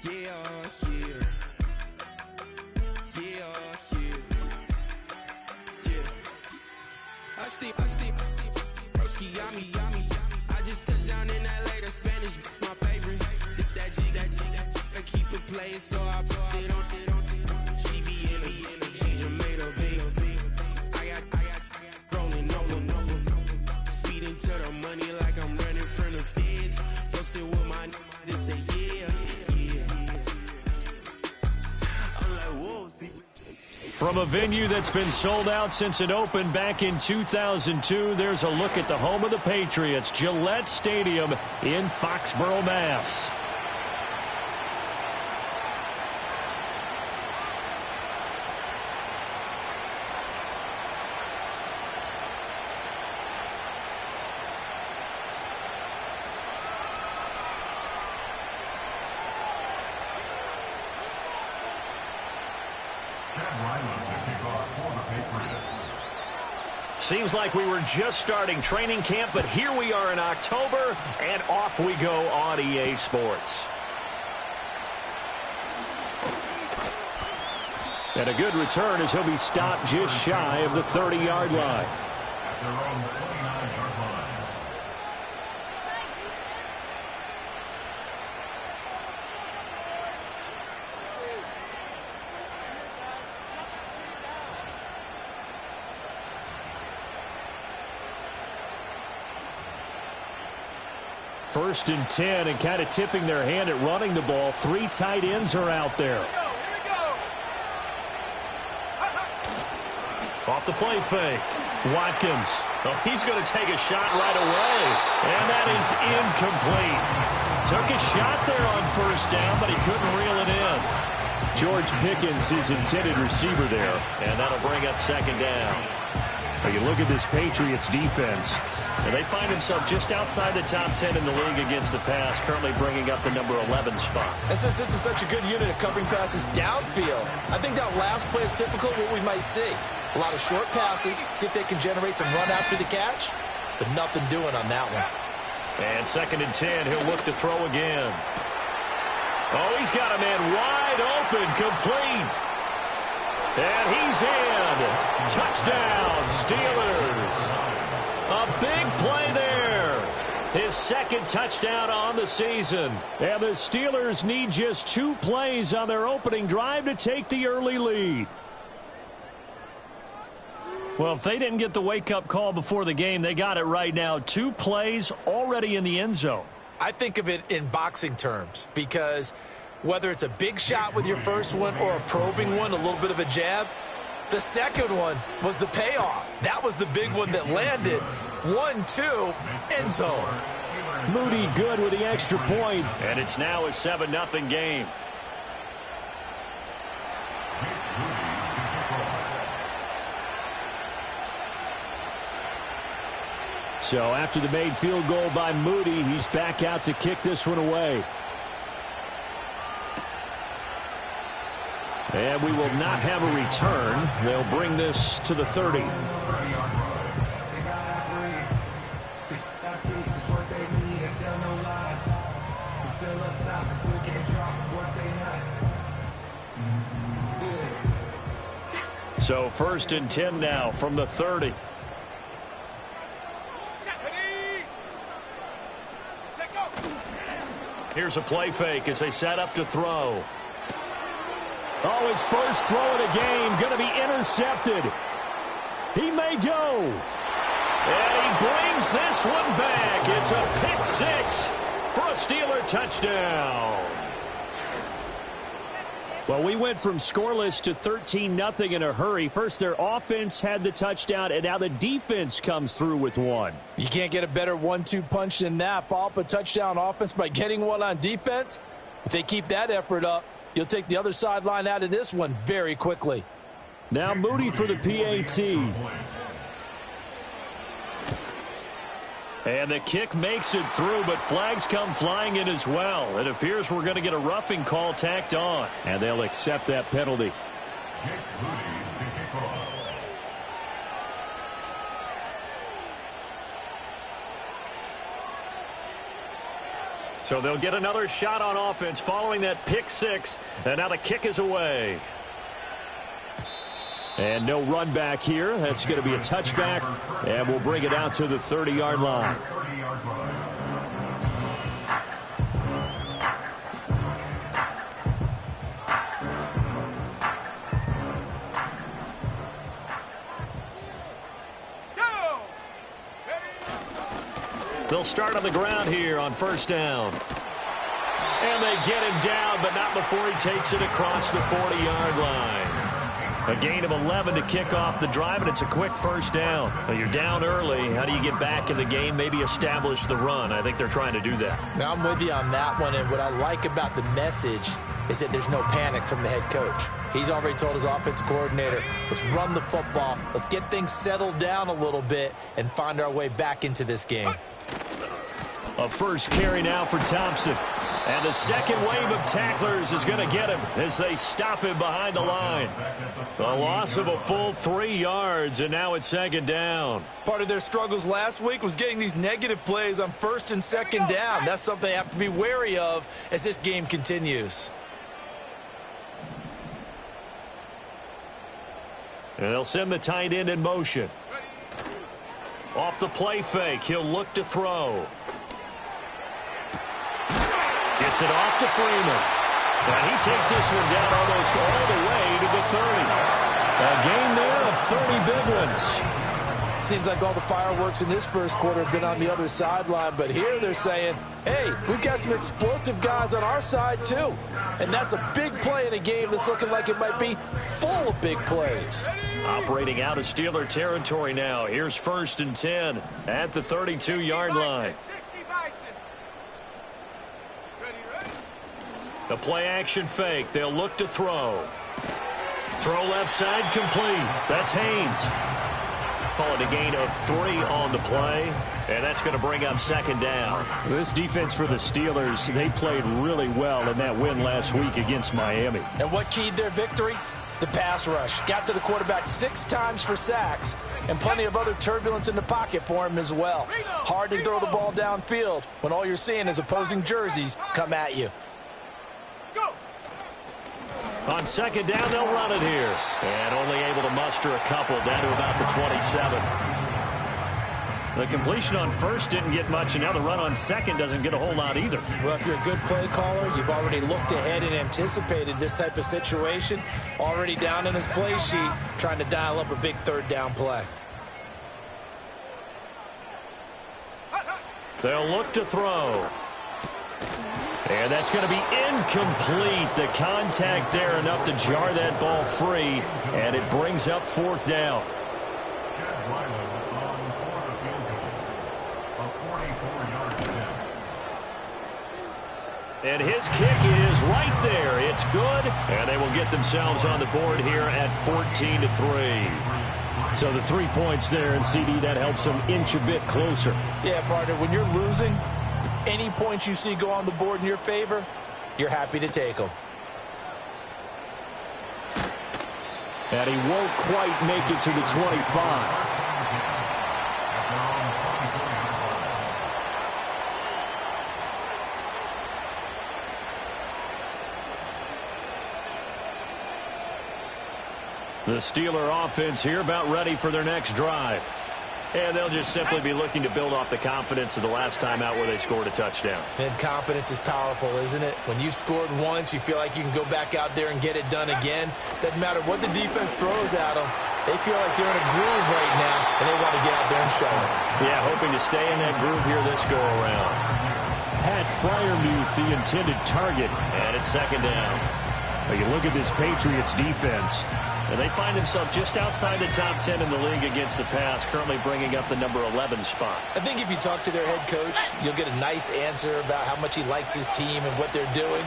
Yeah, yeah. Yeah, yeah. Yeah. I sleep. Broski, yummy. I just touched down in LA, the Spanish, my favorite. It's that G. I keep it playing, so I put it on. She be in the she just made a big. I got rolling over. Speeding to the money like I'm running from the feds. Posted with my they say yeah. I'm like, whoa, see. From a venue that's been sold out since it opened back in 2002, there's a look at the home of the Patriots, Gillette Stadium in Foxborough, Mass. Seems like we were just starting training camp, but here we are in October, and off we go on EA Sports. And a good return as he'll be stopped just shy of the 30-yard line. At their own 29-yard line. First and 10, and kind of tipping their hand at running the ball. Three tight ends are out there. Off the play fake. Watkins. Oh, he's going to take a shot right away. And that is incomplete. Took a shot there on first down, but he couldn't reel it in. George Pickens, his intended receiver there. And that'll bring up second down. You look at this Patriots defense. And they find themselves just outside the top 10 in the league against the pass, currently bringing up the number 11 spot. And since this is such a good unit of covering passes downfield, I think that last play is typical of what we might see. A lot of short passes, see if they can generate some run after the catch, but nothing doing on that one. And second and 10, he'll look to throw again. Oh, he's got a man wide open, complete. And he's in. Touchdown, Steelers. A big play there. His second touchdown on the season. And the Steelers need just 2 plays on their opening drive to take the early lead. Well, if they didn't get the wake-up call before the game, they got it right now. 2 plays already in the end zone. I think of it in boxing terms because whether it's a big shot with your first one or a probing one, a little bit of a jab, the second one was the payoff. That was the big one that landed. 1-2, end zone. Moody good with the extra point. And it's now a 7-0 game. So after the made field goal by Moody, he's back out to kick this one away. And we will not have a return. They'll bring this to the 30. So first and 10 now from the 30. Here's a play fake as they set up to throw. Oh, his first throw of the game going to be intercepted. He may go. And he brings this one back. It's a pick six for a Steeler touchdown. Well, we went from scoreless to 13-0 in a hurry. First, their offense had the touchdown, and now the defense comes through with one. You can't get a better 1-2 punch than that. Follow up a touchdown offense by getting one on defense. If they keep that effort up, you'll take the other sideline out of this one very quickly. Now Moody for the PAT. And the kick makes it through, but flags come flying in as well. It appears we're going to get a roughing call tacked on. And they'll accept that penalty. So they'll get another shot on offense following that pick six. And now the kick is away. And no run back here. That's going to be a touchback. And we'll bring it out to the 30-yard line. They'll start on the ground here on first down. And they get him down, but not before he takes it across the 40-yard line. A gain of 11 to kick off the drive, and it's a quick first down. Well, you're down early. How do you get back in the game, maybe establish the run? I think they're trying to do that. Now, I'm with you on that one, and what I like about the message is that there's no panic from the head coach. He's already told his offensive coordinator, let's run the football, let's get things settled down a little bit and find our way back into this game. A first carry now for Thompson. And the second wave of tacklers is going to get him as they stop him behind the line. A loss of a full 3 yards, and now it's second down. Part of their struggles last week was getting these negative plays on first and second down. That's something they have to be wary of as this game continues. And they'll send the tight end in motion. Off the play fake, he'll look to throw. Gets it off to Freeman. And he takes this one down almost all the way to the 30. A gain there of 30 big ones. Seems like all the fireworks in this first quarter have been on the other sideline, but here they're saying, hey, we've got some explosive guys on our side too. And that's a big play in a game that's looking like it might be full of big plays. Operating out of Steeler territory now. Here's first and 10 at the 32-yard line. The play-action fake. They'll look to throw. Throw left side complete. That's Haynes. Call it a gain of 3 on the play, and that's going to bring up second down. This defense for the Steelers, they played really well in that win last week against Miami. And what keyed their victory? The pass rush. Got to the quarterback 6 times for sacks, and plenty of other turbulence in the pocket for him as well. Hard to throw the ball downfield when all you're seeing is opposing jerseys come at you. On second down, they'll run it here. And only able to muster a couple down to about the 27. The completion on first didn't get much, and now the run on second doesn't get a whole lot either. Well, if you're a good play caller, you've already looked ahead and anticipated this type of situation. Already down in his play sheet, trying to dial up a big third down play. They'll look to throw. And that's going to be incomplete. The contact there enough to jar that ball free, and it brings up fourth down. And his kick is right there. It's good, and they will get themselves on the board here at 14-3. So the 3 points there, and CD, that helps them inch a bit closer. Yeah, partner, when you're losing, any points you see go on the board in your favor, you're happy to take them. And he won't quite make it to the 25. The Steeler offense here about ready for their next drive. And they'll just simply be looking to build off the confidence of the last time out where they scored a touchdown. And confidence is powerful, isn't it? When you've scored once, you feel like you can go back out there and get it done again. Doesn't matter what the defense throws at them. They feel like they're in a groove right now, and they want to get out there and show it. Yeah, hoping to stay in that groove here this go-around. Pat Freiermuth, the intended target, and it's second down. Now you look at this Patriots defense, and they find themselves just outside the top 10 in the league against the pass, currently bringing up the number 11 spot. I think if you talk to their head coach, you'll get a nice answer about how much he likes his team and what they're doing.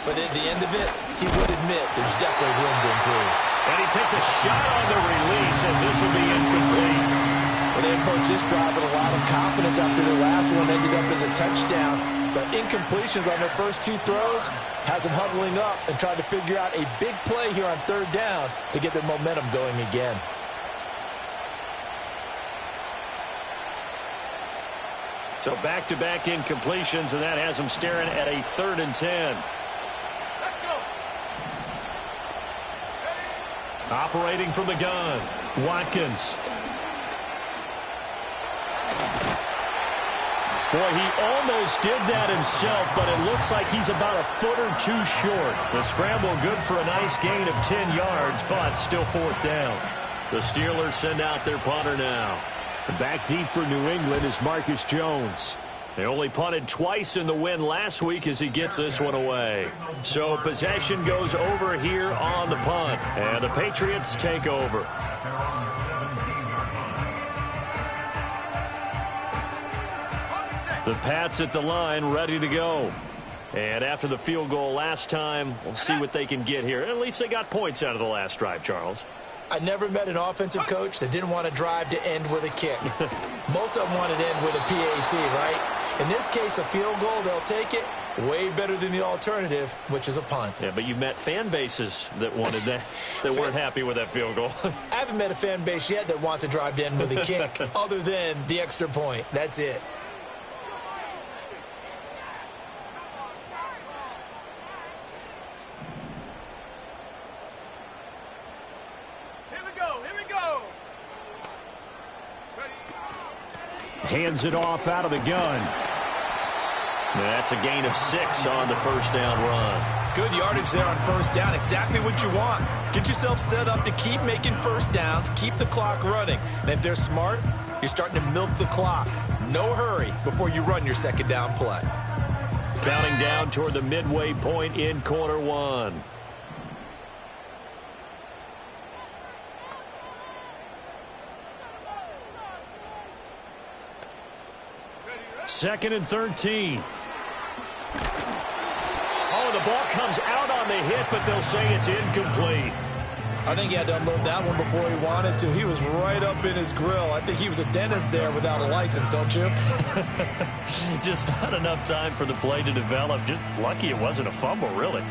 But at the end of it, he would admit there's definitely room to improve. And he takes a shot on the release as this will be incomplete. And they approach this drive with a lot of confidence after their last one ended up as a touchdown. But incompletions on their first 2 throws has them huddling up and trying to figure out a big play here on third down to get their momentum going again. So back-to-back incompletions, and that has them staring at a 3rd and 10. Operating from the gun, Watkins. Boy, he almost did that himself, but it looks like he's about a foot or two short. The scramble good for a nice gain of 10 yards, but still 4th down. The Steelers send out their punter now. Back deep for New England is Marcus Jones. They only punted twice in the win last week as he gets this one away. So possession goes over here on the punt, and the Patriots take over. The Pats at the line, ready to go. And after the field goal last time, we'll see what they can get here. At least they got points out of the last drive, Charles. I never met an offensive coach that didn't want to drive to end with a kick. Most of them wanted to end with a PAT, right? In this case, a field goal, they'll take it. Way better than the alternative, which is a punt. Yeah, but you've met fan bases that wanted that, that weren't happy with that field goal. I haven't met a fan base yet that wants to drive to end with a kick, other than the extra point. That's it. Hands it off out of the gun. That's a gain of 6 on the 1st down run. Good yardage there on 1st down. Exactly what you want. Get yourself set up to keep making 1st downs, keep the clock running. And if they're smart, you're starting to milk the clock. No hurry before you run your 2nd down play. Counting down toward the midway point in quarter 1. Second and 13. Oh, the ball comes out on the hit, but they'll say it's incomplete. I think he had to unload that one before he wanted to. He was right up in his grill. I think he was a dentist there without a license, don't you? Just not enough time for the play to develop. Just lucky it wasn't a fumble, really.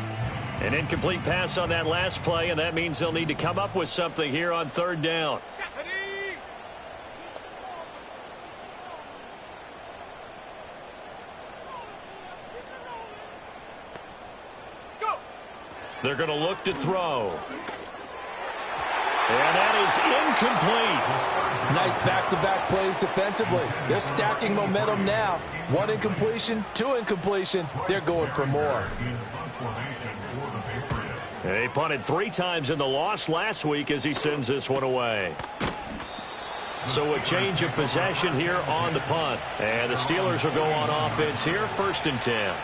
An incomplete pass on that last play, and that means they'll need to come up with something here on 3rd down. They're going to look to throw. And that is incomplete. Nice back-to-back plays defensively. They're stacking momentum now. 1 incompletion, 2 incompletion. They're going for more. They punted 3 times in the loss last week as he sends this one away. So a change of possession here on the punt. And the Steelers will go on offense here, 1st and 10.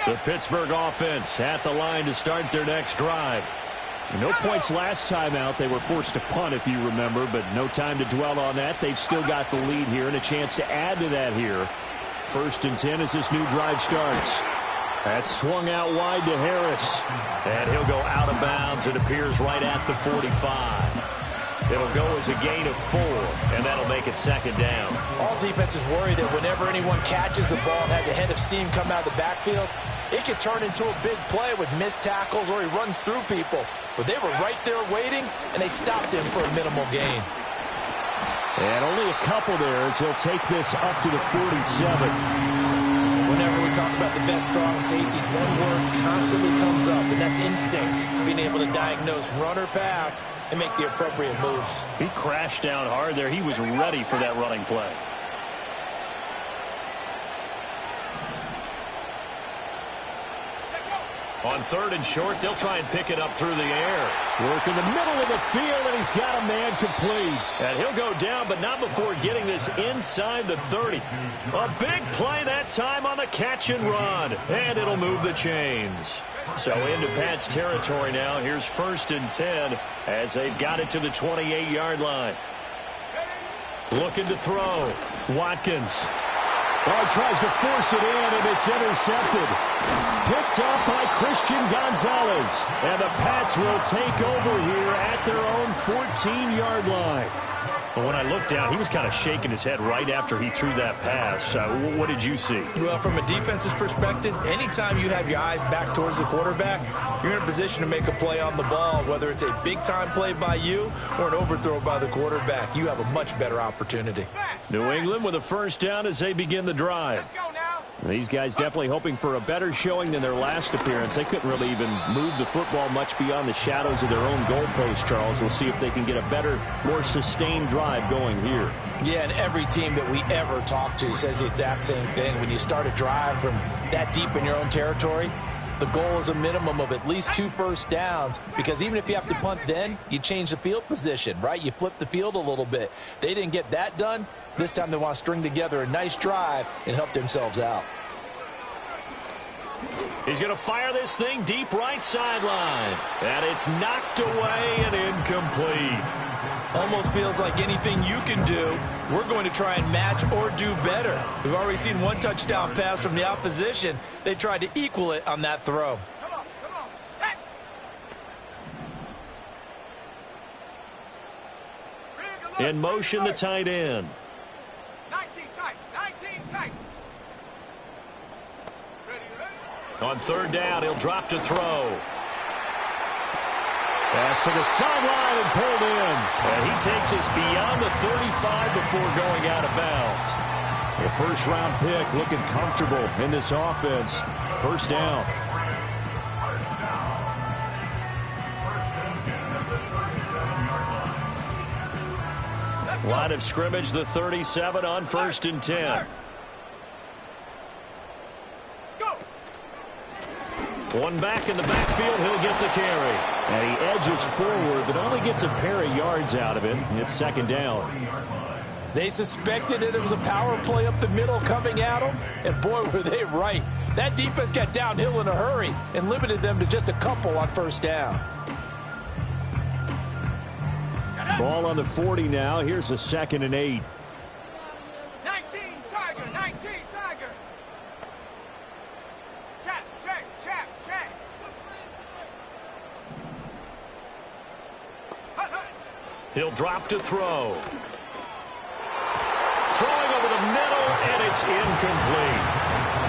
The Pittsburgh offense at the line to start their next drive. No points last time out. They were forced to punt, if you remember, but no time to dwell on that. They've still got the lead here and a chance to add to that here. 1st and 10 as this new drive starts. That's swung out wide to Harris. And he'll go out of bounds. It appears right at the 45. It'll go as a gain of 4, and that'll make it 2nd down. All defenses worry that whenever anyone catches the ball and has a head of steam come out of the backfield, it could turn into a big play with missed tackles or he runs through people. But they were right there waiting, and they stopped him for a minimal gain. And only a couple there as he'll take this up to the 47. Whenever we talk about the best strong safeties, one word constantly comes up, and that's instincts. Being able to diagnose run or pass and make the appropriate moves. He crashed down hard there. He was ready for that running play. On 3rd and short, they'll try and pick it up through the air. Work in the middle of the field, and he's got a man complete. And he'll go down, but not before getting this inside the 30. A big play that time on the catch and run. And it'll move the chains. So into Pat's territory now. Here's 1st and 10 as they've got it to the 28-yard line. Looking to throw. Watkins. Well, he tries to force it in, and it's intercepted. Picked off by Christian Gonzalez. And the Pats will take over here at their own 14-yard line. Well, when I looked down, he was kind of shaking his head right after he threw that pass. What did you see? Well, from a defense's perspective, anytime you have your eyes back towards the quarterback, you're in a position to make a play on the ball, whether it's a big-time play by you or an overthrow by the quarterback. You have a much better opportunity. New England with a first down as they begin the drive. These guys definitely hoping for a better showing than their last appearance. They couldn't really even move the football much beyond the shadows of their own goalpost, Charles. We'll see if they can get a better, more sustained drive going here. Yeah, and every team that we ever talk to says the exact same thing. When you start a drive from that deep in your own territory, the goal is a minimum of at least 2 first downs, because even if you have to punt then, you change the field position, right? You flip the field a little bit. They didn't get that done. This time they want to string together a nice drive and help themselves out. He's going to fire this thing deep right sideline. And it's knocked away and incomplete. Almost feels like anything you can do, we're going to try and match or do better. We've already seen one touchdown pass from the opposition. They tried to equal it on that throw. Set. In motion, the tight end. 19 tight. 19 tight. On third down, he'll drop to throw. Pass to the sideline and pulled in. And he takes us beyond the 35 before going out of bounds. The first-round pick looking comfortable in this offense. First down. Line of scrimmage, the 37 on 1st and 10. One back in the backfield, he'll get the carry. And he edges forward, but only gets a pair of yards out of it. It's second down. They suspected it was a power play up the middle coming at them, and boy, were they right. That defense got downhill in a hurry and limited them to just a couple on first down. Ball on the 40 now. Here's a 2nd and 8. 19 Tiger. 19 Tiger. Check. He'll drop to throw. Throwing over the middle, and it's incomplete.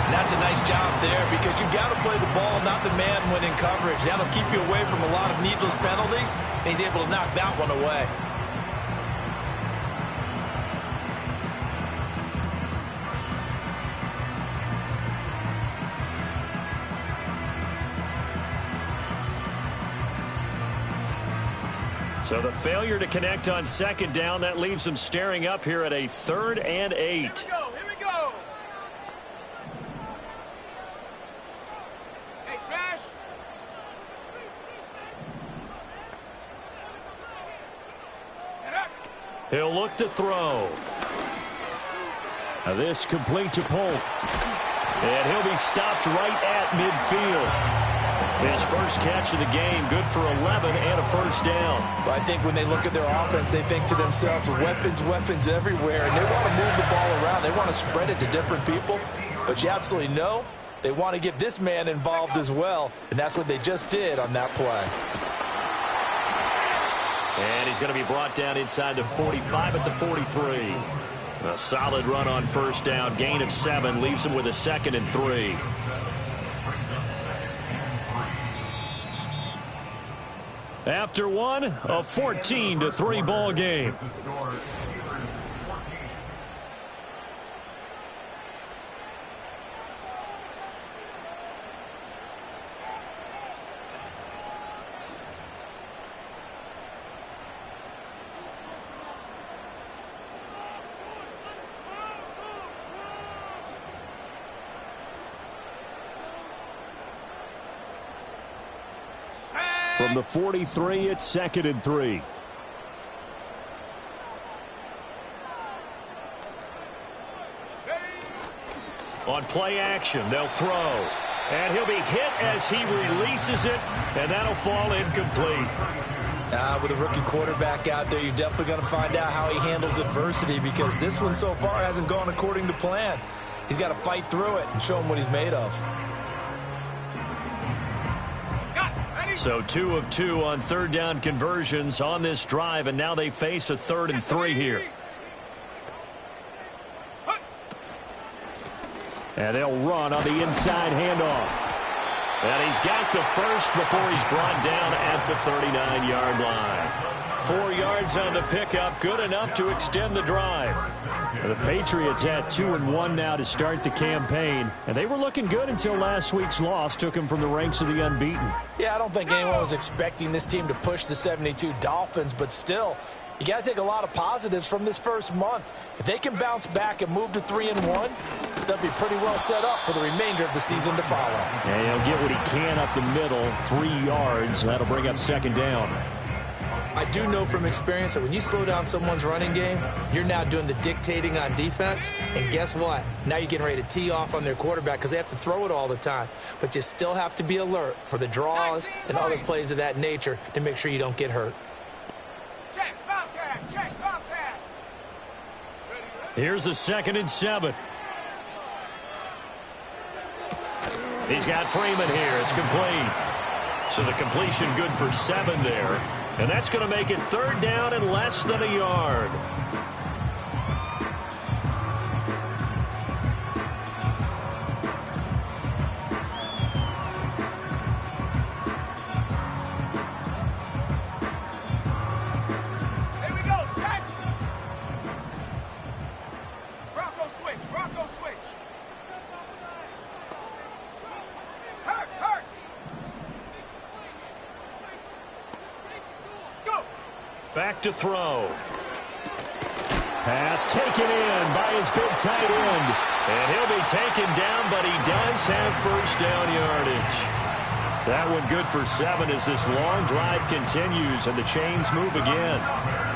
And that's a nice job there, because you've got to play the ball, not the man when in coverage. That'll keep you away from a lot of needless penalties, and he's able to knock that one away. So the failure to connect on second down, that leaves them staring up here at a 3rd and 8. Here we go. Hey, smash. He'll look to throw. Now this complete to Polk. And he'll be stopped right at midfield. His first catch of the game, good for 11 and a first down. But I think when they look at their offense, they think to themselves, weapons everywhere, and they want to move the ball around. They want to spread it to different people. But you absolutely know they want to get this man involved as well, and that's what they just did on that play. And he's going to be brought down inside the 45 at the 43. A solid run on first down, gain of 7, leaves him with a 2nd and 3. After one, a 14-3 ball game. From the 43, it's 2nd and 3. On play action, they'll throw. And he'll be hit as he releases it, and that'll fall incomplete. With a rookie quarterback out there, you're definitely going to find out how he handles adversity, because this one so far hasn't gone according to plan. He's got to fight through it and show him what he's made of. So 2 of 2 on third down conversions on this drive, and now they face a 3rd and 3 here. And they'll run on the inside handoff. And he's got the first before he's brought down at the 39-yard line. 4 yards on the pickup, good enough to extend the drive. The Patriots at 2-1 now to start the campaign, and they were looking good until last week's loss took them from the ranks of the unbeaten. Yeah, I don't think anyone was expecting this team to push the 72 Dolphins, but still, you got to take a lot of positives from this first month. If they can bounce back and move to 3-1, they'll be pretty well set up for the remainder of the season to follow. And he'll get what he can up the middle, 3 yards. That'll bring up 2nd down. I do know from experience that when you slow down someone's running game, you're now doing the dictating on defense. And guess what? Now you're getting ready to tee off on their quarterback because they have to throw it all the time. But you still have to be alert for the draws and other plays of that nature to make sure you don't get hurt. Check, Bobcat, check, Bobcat. Here's a 2nd and 7. He's got Freeman here. It's complete. So the completion good for 7 there. And that's going to make it 3rd down and less than a yard. Here we go, set. Bronco switch, Bronco switch. Hurt. Go. Back to throw. Pass taken in by his big tight end. And he'll be taken down, but he does have 1st down yardage. That one good for 7 as this long drive continues and the chains move again.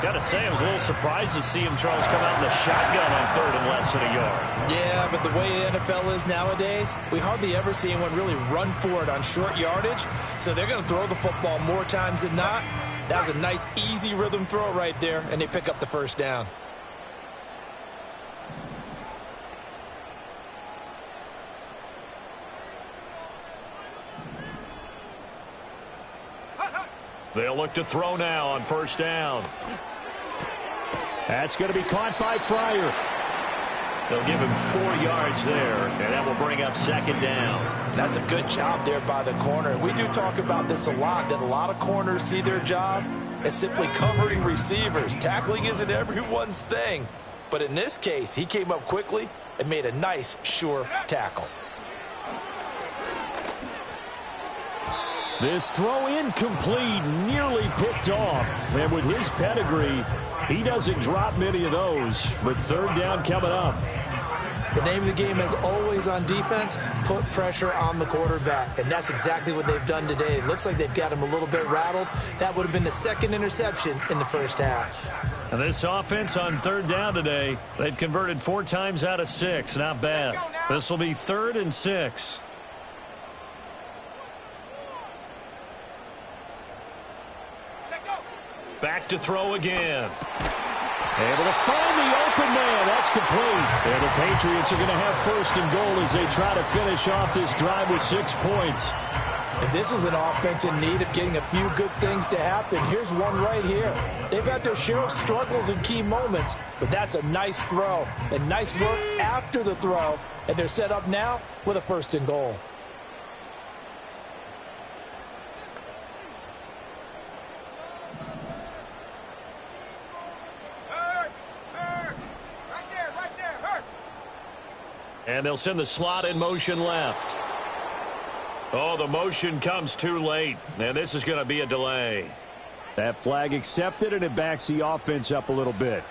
Got to say, I was a little surprised to see him, Charles, come out in the shotgun on 3rd and less than a yard. Yeah, but the way the NFL is nowadays, we hardly ever see anyone really run for it on short yardage. So they're going to throw the football more times than not. That was a nice, easy rhythm throw right there, and they pick up the 1st down. They'll look to throw now on 1st down. That's going to be caught by Fryer. They'll give him 4 yards there, and that will bring up 2nd down. That's a good job there by the corner. We do talk about this a lot, that a lot of corners see their job as simply covering receivers. Tackling isn't everyone's thing. But in this case, he came up quickly and made a nice, sure tackle. This throw incomplete, nearly picked off. And with his pedigree, he doesn't drop many of those. But 3rd down coming up. The name of the game, as always on defense, put pressure on the quarterback. And that's exactly what they've done today. It looks like they've got him a little bit rattled. That would have been the 2nd interception in the 1st half. And this offense on 3rd down today, they've converted 4 times out of 6. Not bad. This will be 3rd and 6. Back to throw again. Able to find the open man. That's complete. And the Patriots are going to have 1st and goal as they try to finish off this drive with 6 points. And this is an offense in need of getting a few good things to happen. Here's one right here. They've had their share of struggles in key moments, but that's a nice throw and nice work after the throw. And they're set up now with a 1st and goal. And they'll send the slot in motion left. Oh, the motion comes too late, and this is going to be a delay. That flag accepted, and it backs the offense up a little bit.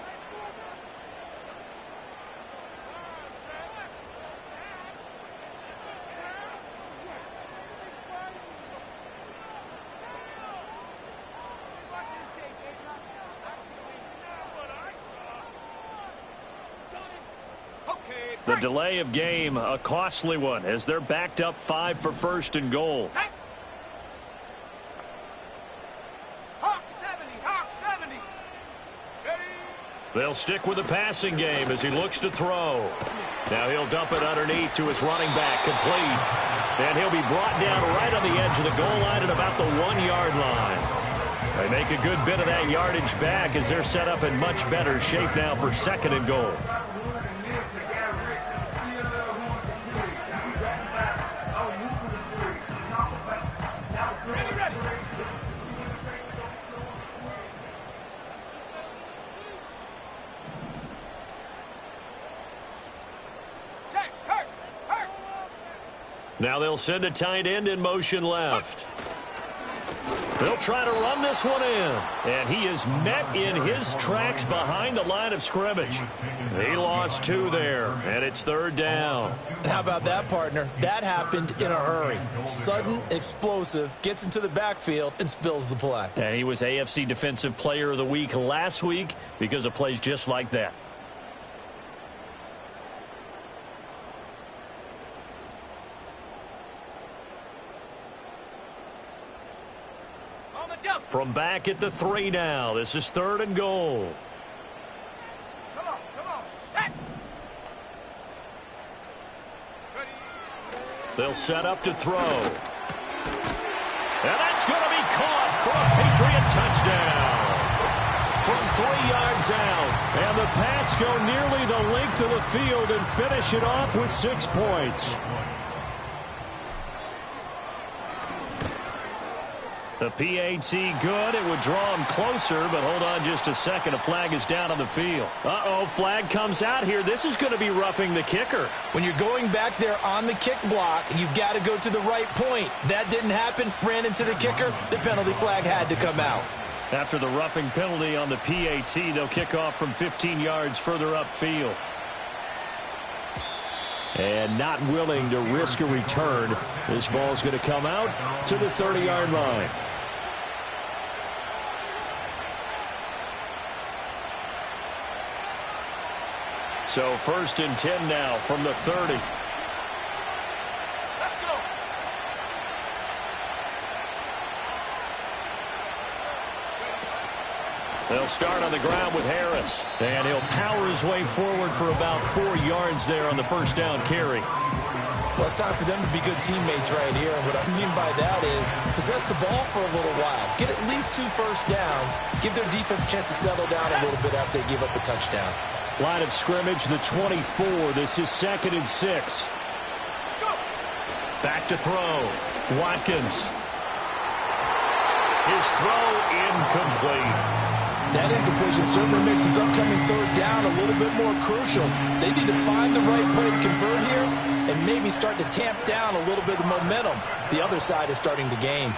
The delay of game, a costly one, as they're backed up 5 for 1st and goal. Hawk 70, Hawk 70. Ready? They'll stick with the passing game as he looks to throw. Now he'll dump it underneath to his running back, complete. And he'll be brought down right on the edge of the goal line at about the 1-yard line. They make a good bit of that yardage back as they're set up in much better shape now for 2nd and goal. Now they'll send a tight end in motion left. They'll try to run this one in. And he is met in his tracks behind the line of scrimmage. He lost 2 there, and it's 3rd down. How about that, partner? That happened in a hurry. Sudden, explosive, gets into the backfield, and spills the play. And he was AFC Defensive Player of the Week last week because of plays just like that. From back at the 3 now. This is 3rd and goal. Come on, set. They'll set up to throw. And that's going to be caught for a Patriot touchdown. From 3 yards out. And the Pats go nearly the length of the field and finish it off with 6 points. The PAT good. It would draw him closer, but hold on just a second. A flag is down on the field. Uh-oh, flag comes out here. This is going to be roughing the kicker. When you're going back there on the kick block, you've got to go to the right point. That didn't happen. Ran into the kicker. The penalty flag had to come out. After the roughing penalty on the PAT, they'll kick off from 15 yards further upfield. And not willing to risk a return, this ball's going to come out to the 30-yard line. So 1st and 10 now from the 30. Let's go. They'll start on the ground with Harris. And he'll power his way forward for about 4 yards there on the 1st down carry. Well, it's time for them to be good teammates right here. And what I mean by that is possess the ball for a little while. Get at least 2 first downs. Give their defense a chance to settle down a little bit after they give up a touchdown. Line of scrimmage, the 24. This is 2nd and 6. Back to throw. Watkins. His throw incomplete. That incompletion certainly makes his upcoming 3rd down a little bit more crucial. They need to find the right play to convert here and maybe start to tamp down a little bit of momentum. The other side is starting to gain.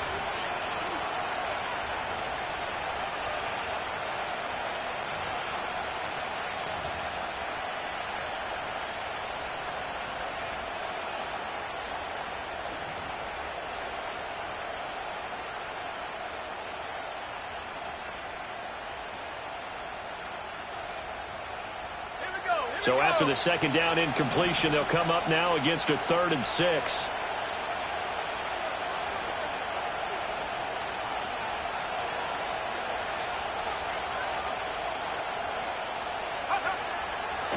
So after the 2nd down incompletion, they'll come up now against a 3rd and 6.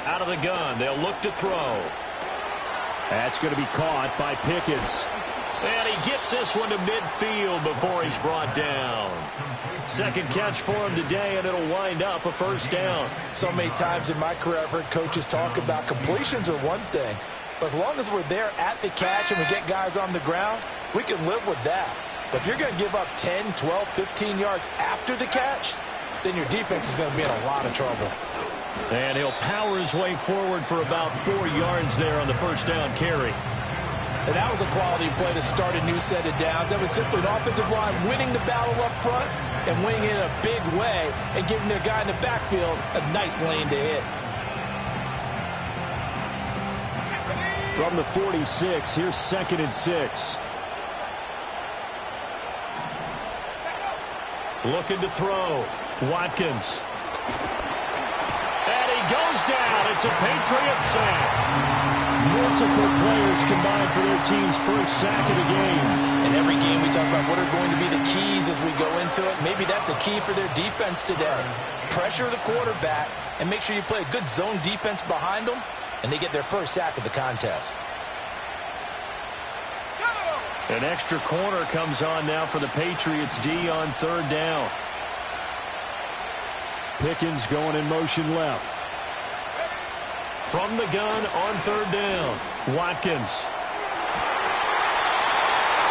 Out of the gun, they'll look to throw. That's going to be caught by Pickens. And he gets this one to midfield before he's brought down. 2nd catch for him today, and it'll wind up a 1st down. So many times in my career I've heard coaches talk about completions are one thing, but as long as we're there at the catch and we get guys on the ground, we can live with that. But if you're going to give up 10, 12, 15 yards after the catch, then your defense is going to be in a lot of trouble. And he'll power his way forward for about 4 yards there on the 1st down carry. And that was a quality play to start a new set of downs. That was simply an offensive line winning the battle up front and winning it in a big way and giving their guy in the backfield a nice lane to hit. From the 46, here's 2nd and 6. Looking to throw. Watkins. And he goes down. It's a Patriot sack. Multiple players combined for their team's first sack of the game. In every game we talk about what are going to be the keys as we go into it. Maybe that's a key for their defense today. Pressure the quarterback and make sure you play a good zone defense behind them, and they get their first sack of the contest. An extra corner comes on now for the Patriots D on third down. Pickens going in motion left. From the gun on third down, Watkins.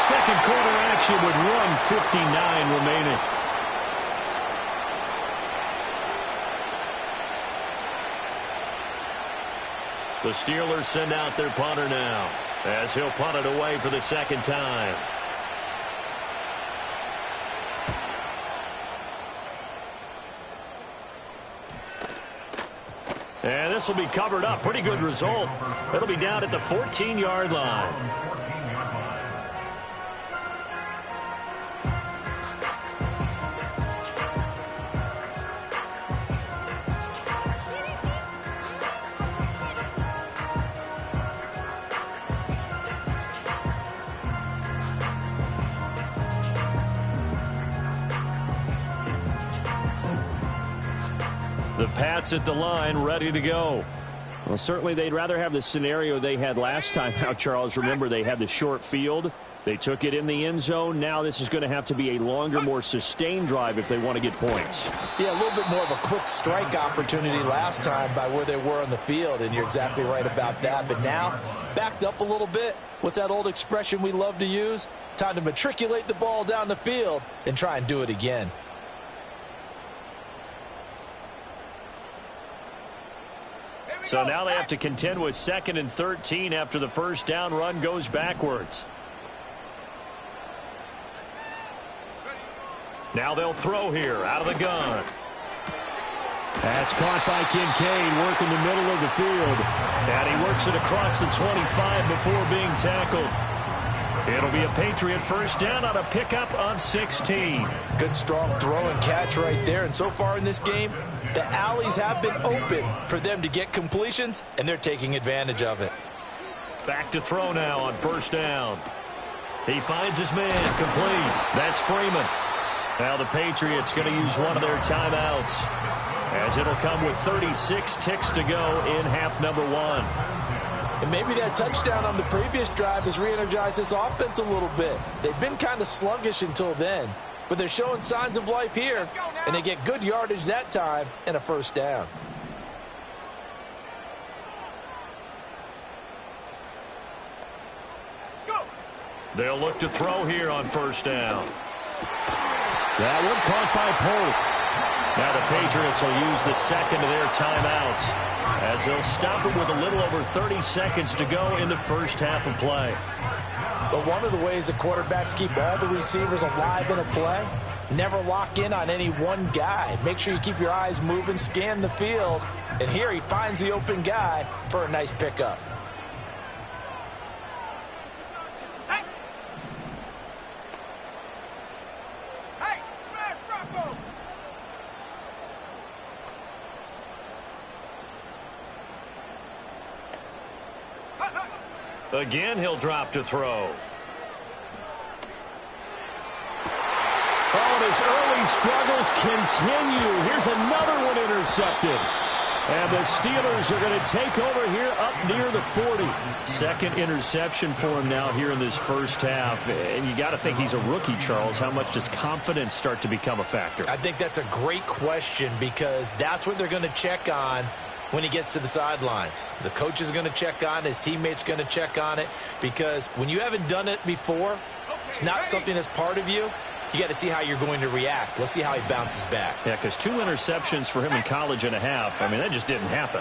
Second quarter action with 1:59 remaining. The Steelers send out their punter now, as he'll punt it away for the second time. And this will be covered up. Pretty good result. It'll be down at the 14-yard line. 14-yard line. The Pats at the line, ready to go. Well, certainly they'd rather have the scenario they had last time out, Charles. Remember, they had the short field. They took it in the end zone. Now this is going to have to be a longer, more sustained drive if they want to get points. Yeah, a little bit more of a quick strike opportunity last time by where they were on the field, and you're exactly right about that. But now, backed up a little bit. What's that old expression we love to use? Time to matriculate the ball down the field and try and do it again. So now they have to contend with 2nd and 13 after the first down run goes backwards. Now they'll throw here out of the gun. That's caught by Kincaid, working the middle of the field. And he works it across the 25 before being tackled. It'll be a Patriot first down on a pickup of 16. Good, strong throw and catch right there. And so far in this game, the alleys have been open for them to get completions, and they're taking advantage of it. Back to throw now on first down. He finds his man, complete. That's Freeman. Now the Patriots going to use one of their timeouts, as it'll come with 36 ticks to go in half number one. And maybe that touchdown on the previous drive has re-energized this offense a little bit. They've been kind of sluggish until then, but they're showing signs of life here, and they get good yardage that time and a first down. They'll look to throw here on first down. That one caught by Polk. Now the Patriots will use the second of their timeouts, as they'll stop it with a little over 30 seconds to go in the first half of play. But one of the ways the quarterbacks keep all the receivers alive in a play, never lock in on any one guy. Make sure you keep your eyes moving, scan the field, and here he finds the open guy for a nice pickup. Again, he'll drop to throw. Oh, and his early struggles continue. Here's another one intercepted. And the Steelers are going to take over here up near the 40. Second interception for him now here in this first half. And you got to think he's a rookie, Charles. How much does confidence start to become a factor? I think that's a great question, because that's what they're going to check on when he gets to the sidelines. The coach is going to check on, his teammates going to check on it, because when you haven't done it before, it's not something that's part of you. You got to see how you're going to react. Let's see how he bounces back. Yeah, because 2 interceptions for him in college and a half. I mean, that just didn't happen.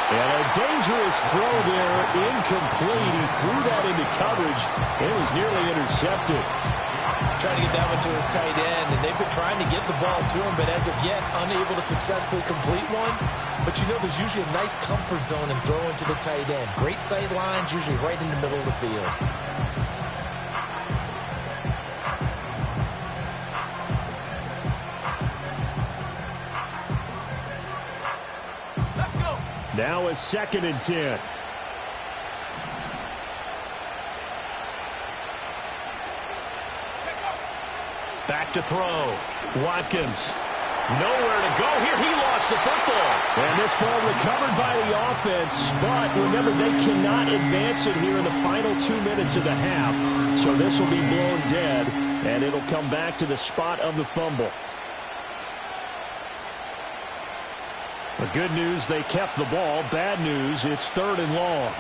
And a dangerous throw there, incomplete. He threw that into coverage. It was nearly intercepted. Trying to get that one to his tight end, and they've been trying to get the ball to him, but as of yet, unable to successfully complete one. But you know, there's usually a nice comfort zone in throwing to the tight end. Great sight lines, usually right in the middle of the field. Now a 2nd and 10. Back to throw. Watkins. Nowhere to go here. He lost the football. And this ball recovered by the offense. But remember, they cannot advance it here in the final 2 minutes of the half. So this will be blown dead, and it'll come back to the spot of the fumble. The good news, they kept the ball. Bad news, it's 3rd and long.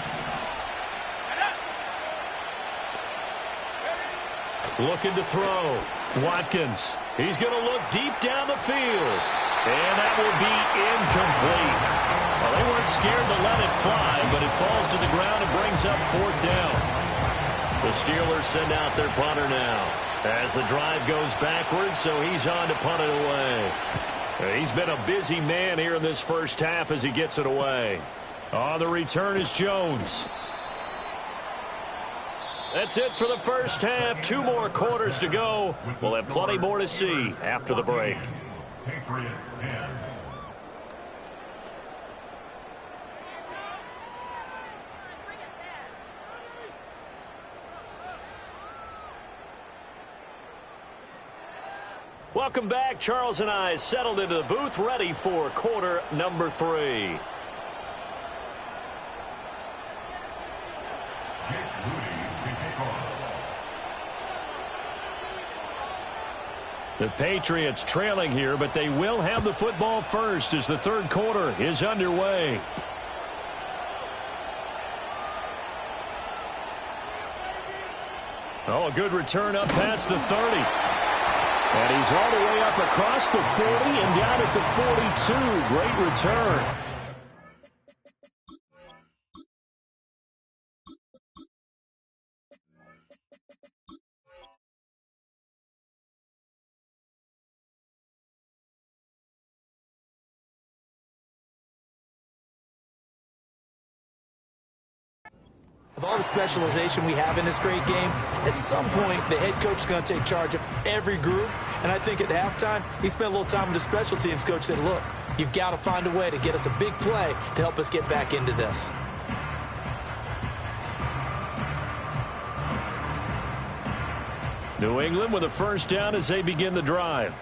Looking to throw. Watkins. He's going to look deep down the field. And that will be incomplete. Well, they weren't scared to let it fly, but it falls to the ground and brings up 4th down. The Steelers send out their punter now. As the drive goes backwards, so he's on to punt it away. He's been a busy man here in this first half as he gets it away. On the return is Jones. That's it for the first half. 2 more quarters to go. We'll have plenty more to see after the break. Patriots 10. Welcome back. Charles and I settled into the booth, ready for quarter number 3. The Patriots trailing here, but they will have the football first as the 3rd quarter is underway. Oh, a good return up past the 30. And he's all the way up across the 40 and down at the 42. Great return. With all the specialization we have in this great game, at some point, the head coach is going to take charge of every group. And I think at halftime, he spent a little time with the special teams coach, said, look, you've got to find a way to get us a big play to help us get back into this. New England with a 1st down as they begin the drive.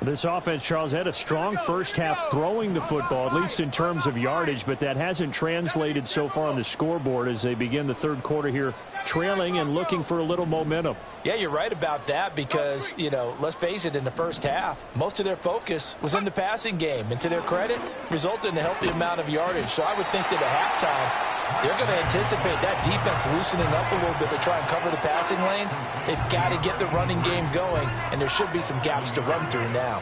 This offense, Charles, had a strong first half throwing the football, at least in terms of yardage, but that hasn't translated so far on the scoreboard as they begin the 3rd quarter here, trailing and looking for a little momentum. Yeah, you're right about that because, let's face it, in the first half, most of their focus was in the passing game. And to their credit, resulted in a healthy amount of yardage. So I would think that at halftime, they're going to anticipate that defense loosening up a little bit to try and cover the passing lanes. They've got to get the running game going, and there should be some gaps to run through now.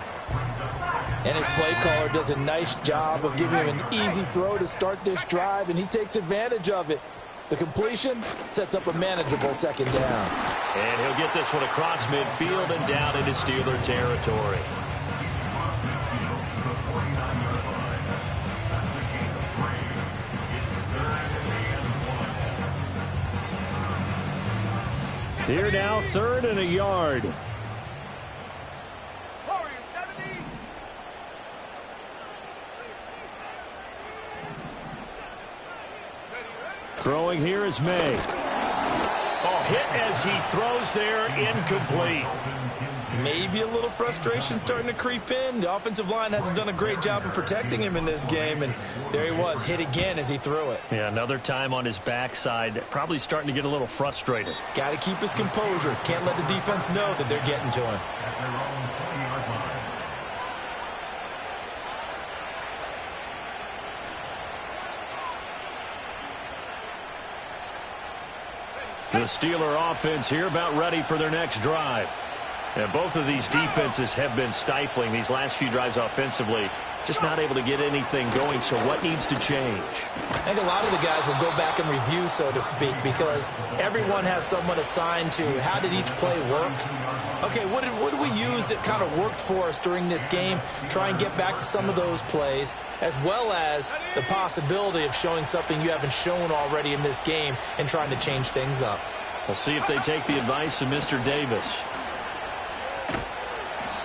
And his play caller does a nice job of giving him an easy throw to start this drive, and he takes advantage of it. The completion sets up a manageable 2nd down. And he'll get this one across midfield and down into Steeler territory. Here now, 3rd and a yard. Throwing here is May. Oh, hit as he throws there, incomplete. Maybe a little frustration starting to creep in. The offensive line hasn't done a great job of protecting him in this game, and there he was, hit again as he threw it. Yeah, another time on his backside, probably starting to get a little frustrated. Got to keep his composure. Can't let the defense know that they're getting to him. The Steeler offense here about ready for their next drive. And both of these defenses have been stifling these last few drives offensively. Just not able to get anything going, so what needs to change? I think a lot of the guys will go back and review, so to speak, because everyone has someone assigned to how did each play work. Okay, what did we use that kind of worked for us during this game? Try and get back to some of those plays, as well as the possibility of showing something you haven't shown already in this game and trying to change things up. We'll see if they take the advice of Mr. Davis.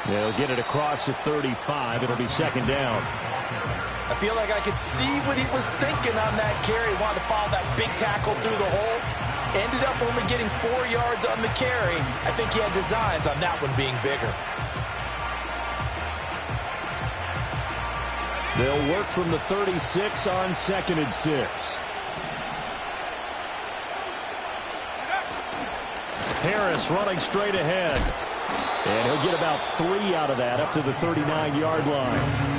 They'll get it across the 35. It'll be 2nd down. I feel like I could see what he was thinking on that carry. Wanted to follow that big tackle through the hole. Ended up only getting 4 yards on the carry. I think he had designs on that one being bigger. They'll work from the 36 on 2nd and 6. Harris running straight ahead. And he'll get about 3 out of that up to the 39-yard line.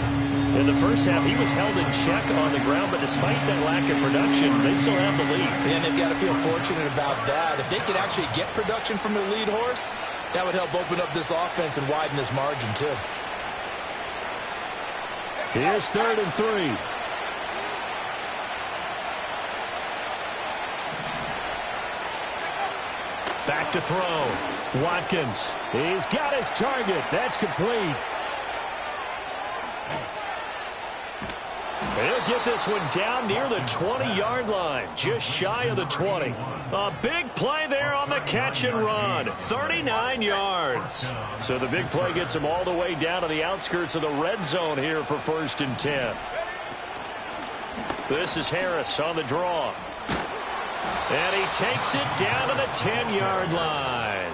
In the first half, he was held in check on the ground, but despite that lack of production, they still have the lead. And they've got to feel fortunate about that. If they could actually get production from their lead horse, that would help open up this offense and widen this margin, too. Here's 3rd and 3. Back to throw. Watkins. He's got his target. That's complete. He'll get this one down near the 20-yard line, just shy of the 20. A big play there on the catch and run, 39 yards. So the big play gets him all the way down to the outskirts of the red zone here for 1st and 10. This is Harris on the draw. And he takes it down to the 10-yard line.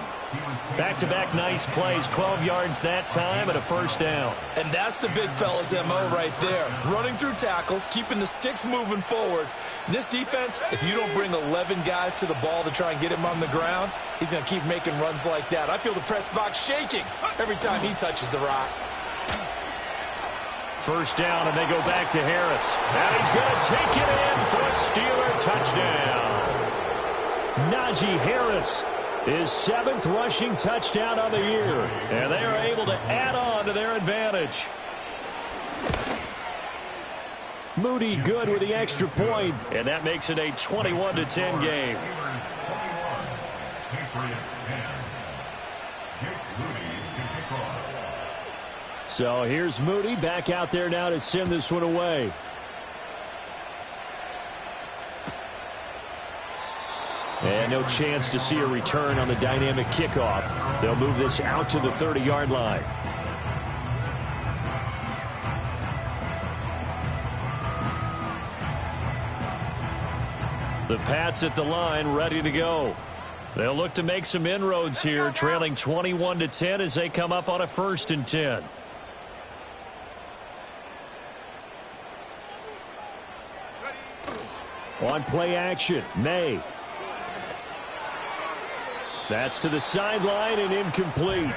Back-to-back nice plays, 12 yards that time and a 1st down. And that's the big fella's MO right there. Running through tackles, keeping the sticks moving forward. In this defense, if you don't bring 11 guys to the ball to try and get him on the ground, he's going to keep making runs like that. I feel the press box shaking every time he touches the rock. 1st down, and they go back to Harris. And he's going to take it in for a Steeler touchdown. Najee Harris, his 7th rushing touchdown on the year. And they are able to add on to their advantage. Moody good with the extra point. And that makes it a 21-10 game. So here's Moody back out there now to send this one away. And no chance to see a return on the dynamic kickoff. They'll move this out to the 30-yard line. The Pats at the line, ready to go. They'll look to make some inroads here, trailing 21-10 as they come up on a 1st and 10. On play action, May. That's to the sideline and incomplete.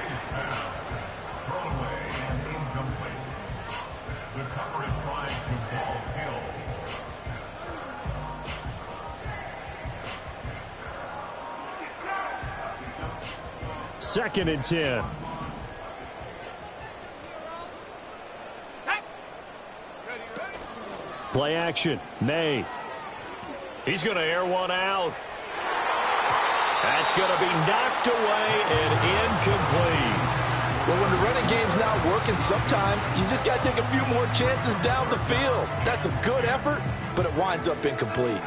Second and 10. Play action, May. He's going to air one out. That's going to be knocked away and incomplete. Well, when the running game's not working, sometimes you just got to take a few more chances down the field. That's a good effort, but it winds up incomplete.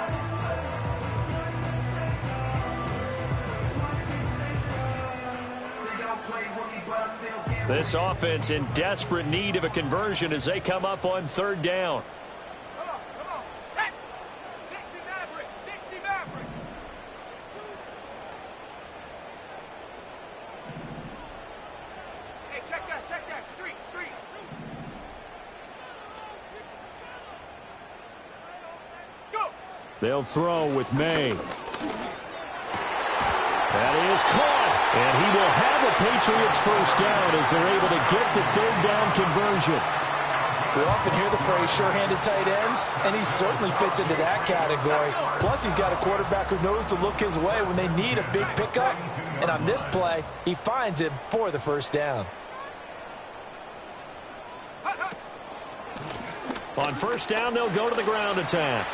This offense in desperate need of a conversion as they come up on 3rd down. Come on, set. 60 Maverick, 60 Maverick. Hey, check that, street. Go. They'll throw with May. That is caught, and he will have a Patriots 1st down as they're able to get the 3rd down conversion. We often hear the phrase sure-handed tight ends, and he certainly fits into that category. Plus, he's got a quarterback who knows to look his way when they need a big pickup. And on this play, he finds him for the 1st down. On 1st down, they'll go to the ground attack.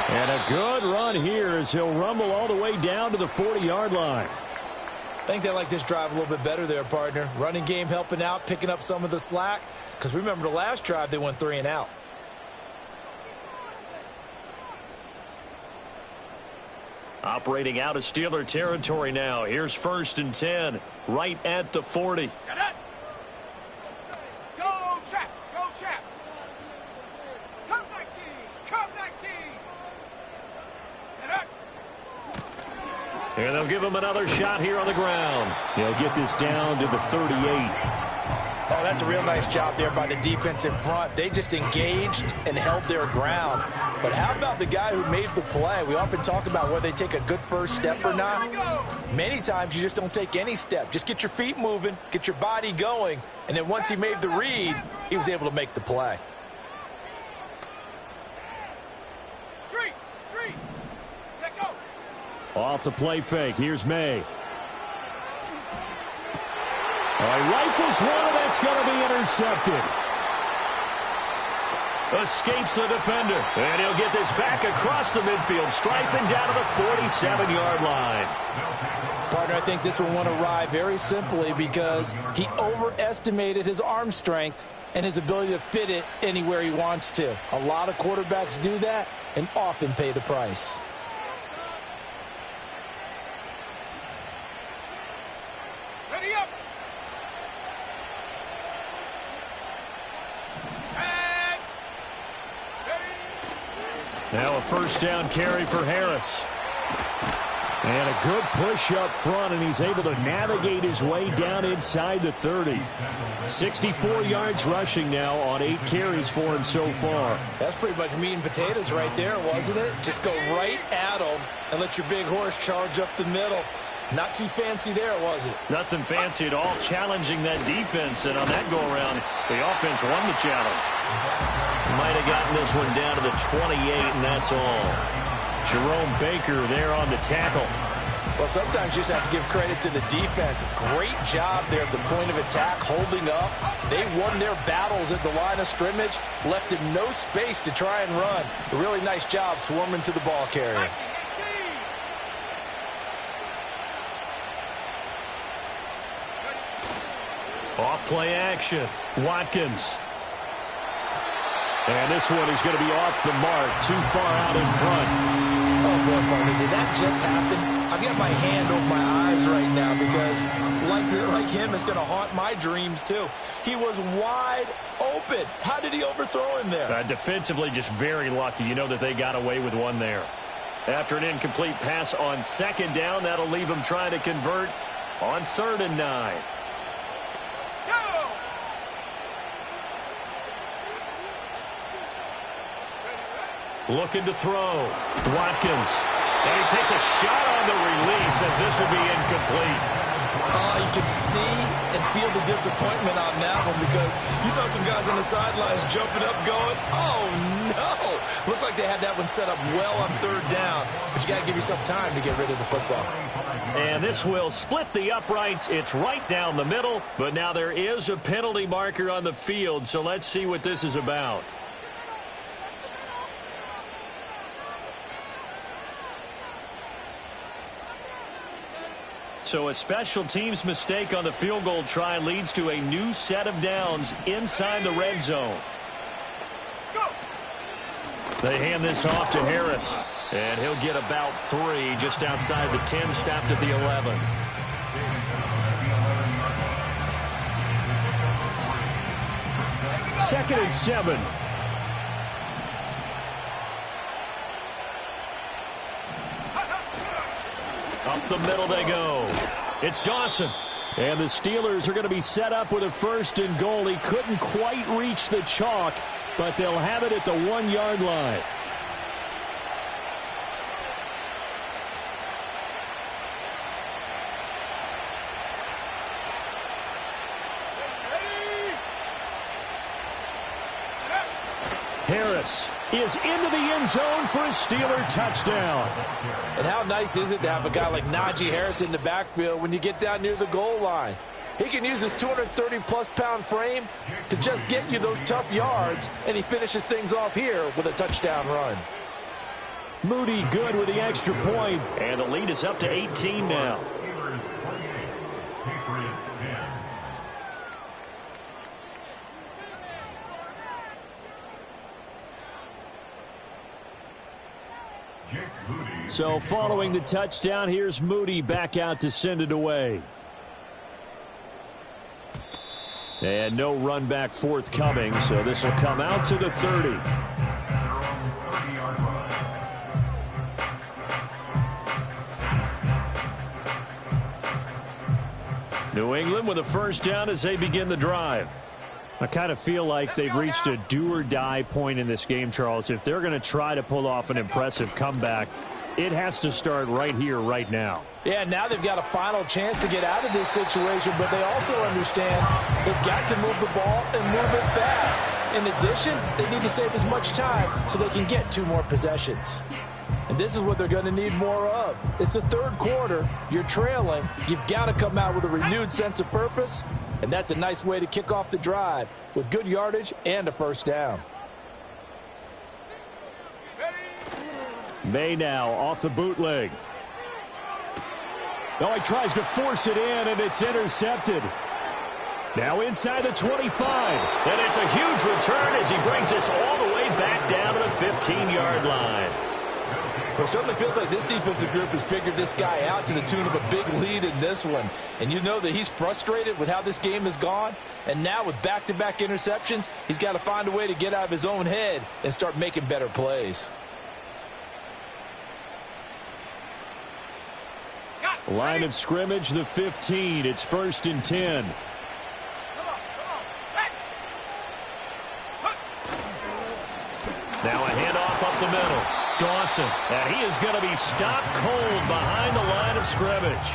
And a good run here as he'll rumble all the way down to the 40-yard line. I think they like this drive a little bit better there, partner. Running game helping out, picking up some of the slack. Because remember the last drive, they went 3 and out. Operating out of Steeler territory now. Here's 1st and 10, right at the 40. Go, Chap. And they'll give him another shot here on the ground. He'll get this down to the 38. Oh, that's a real nice job there by the defense in front. They just engaged and held their ground. But how about the guy who made the play? We often talk about whether they take a good first step or not. Many times you just don't take any step. Just get your feet moving, get your body going, and then once he made the read, he was able to make the play. Street. Check go. Off the play fake. Here's May. He rifles one, and that's going to be intercepted. Escapes the defender. And he'll get this back across the midfield stripe and down to the 47-yard line. Partner, I think this one won awry very simply because he overestimated his arm strength and his ability to fit it anywhere he wants to. A lot of quarterbacks do that and often pay the price. Ready up. Now a first down carry for Harris. And a good push up front, and he's able to navigate his way down inside the 30. 64 yards rushing now on 8 carries for him so far. That's pretty much meat and potatoes right there, wasn't it? Just go right at him and let your big horse charge up the middle. Not too fancy there, was it? Nothing fancy at all, challenging that defense, and on that go-around, the offense won the challenge. Might have gotten this one down to the 28, and that's all. Jerome Baker there on the tackle. Well, sometimes you just have to give credit to the defense. Great job there at the point of attack, holding up. They won their battles at the line of scrimmage, left him no space to try and run. A really nice job swarming to the ball carrier. Off play action. Watkins. And this one is going to be off the mark, too far out in front. Oh, boy, partner, did that just happen? I've got my hand over my eyes right now because, like him, it's going to haunt my dreams, too. He was wide open. How did he overthrow him there? Defensively, just very lucky. You know that they got away with one there. After an incomplete pass on second down, that'll leave him trying to convert on 3rd and 9. Looking to throw. Watkins. And he takes a shot on the release as this will be incomplete. You can see and feel the disappointment on that one because you saw some guys on the sidelines jumping up going, oh, no. Looked like they had that one set up well on 3rd down, but you got to give yourself time to get rid of the football. And this will split the uprights. It's right down the middle, but now there is a penalty marker on the field, so let's see what this is about. So a special teams mistake on the field goal try leads to a new set of downs inside the red zone. They hand this off to Harris, and he'll get about 3 just outside the 10, stopped at the 11. Second and 7. Up the middle they go. It's Dawson. And the Steelers are going to be set up with a 1st and goal. He couldn't quite reach the chalk, but they'll have it at the 1-yard line. Harris is into the end zone for a Steeler touchdown. And how nice is it to have a guy like Najee Harris in the backfield when you get down near the goal line? He can use his 230-plus pound frame to just get you those tough yards, and he finishes things off here with a touchdown run. Moody good with the extra point. And the lead is up to 18 now. So following the touchdown, here's Moody back out to send it away. And no run back forthcoming, so this will come out to the 30. New England with a first down as they begin the drive. I kind of feel like they've reached a do-or-die point in this game, Charles. If they're going to try to pull off an impressive comeback, it has to start right here, right now. Yeah, now they've got a final chance to get out of this situation, but they also understand they've got to move the ball and move it fast. In addition, they need to save as much time so they can get 2 more possessions. And this is what they're going to need more of. It's the third quarter. You're trailing. You've got to come out with a renewed sense of purpose, and that's a nice way to kick off the drive with good yardage and a first down. May now off the bootleg. Oh, he tries to force it in, and it's intercepted. Now inside the 25. And it's a huge return as he brings us all the way back down to the 15-yard line. Well, it certainly feels like this defensive group has figured this guy out to the tune of a big lead in this one. And you know that he's frustrated with how this game has gone. And now with back-to-back interceptions, he's got to find a way to get out of his own head and start making better plays. Line of scrimmage, the 15. It's 1st and 10. Now a handoff up the middle. Dawson, and he is going to be stopped cold behind the line of scrimmage.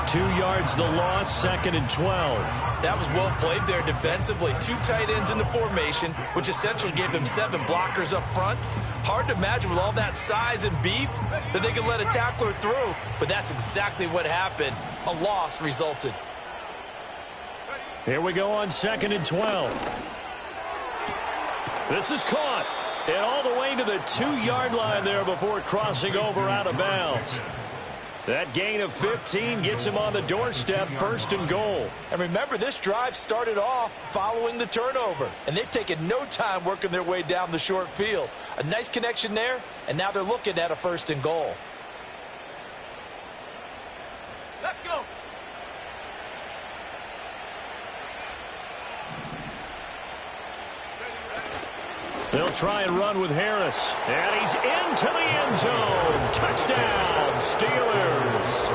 2 yards the loss, 2nd and 12. That was well played there defensively. 2 tight ends in the formation, which essentially gave them 7 blockers up front. Hard to imagine with all that size and beef that they could let a tackler through, but that's exactly what happened. A loss resulted. Here we go on 2nd and 12. This is caught. And all the way to the 2-yard line there before crossing over out of bounds. That gain of 15 gets him on the doorstep, 1st and goal. And remember, this drive started off following the turnover. And they've taken no time working their way down the short field. A nice connection there, and now they're looking at a 1st and goal. Let's go. They'll try and run with Harris. And he's into the end zone. Touchdown, Steelers.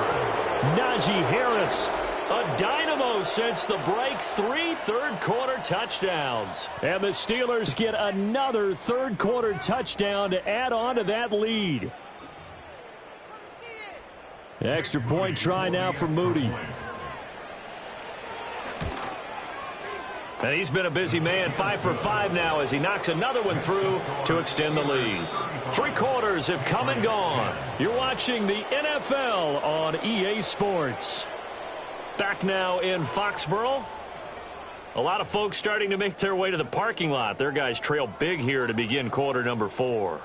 Najee Harris. A dynamo since the break. 3 third-quarter touchdowns. And the Steelers get another third-quarter touchdown to add on to that lead. Extra point try now for Moody. And he's been a busy man, 5 for 5 now as he knocks another one through to extend the lead. 3 quarters have come and gone. You're watching the NFL on EA Sports. Back now in Foxborough. A lot of folks starting to make their way to the parking lot. Their guys trail big here to begin quarter number 4.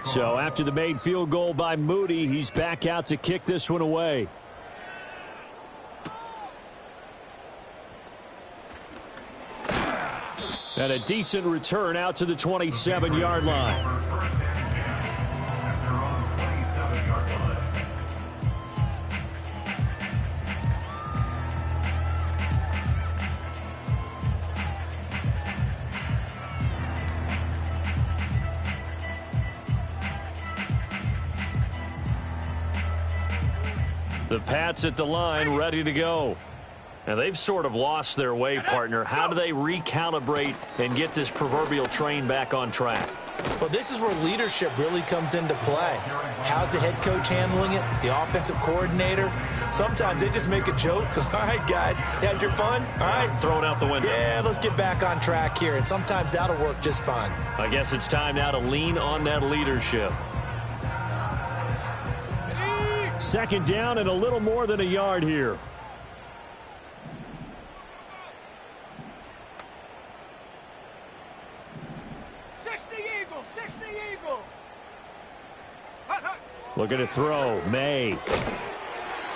So after the made field goal by Moody, he's back out to kick this one away. And a decent return out to the 27-yard line. The Pats at the line, ready to go. Now, they've sort of lost their way, partner. How do they recalibrate and get this proverbial train back on track? Well, this is where leadership really comes into play. How's the head coach handling it? The offensive coordinator? Sometimes they just make a joke. All right, guys, had your fun? All right. Throw it out the window. Yeah, let's get back on track here. And sometimes that'll work just fine. I guess it's time now to lean on that leadership. 2nd down and a little more than a yard here. Looking to throw. May.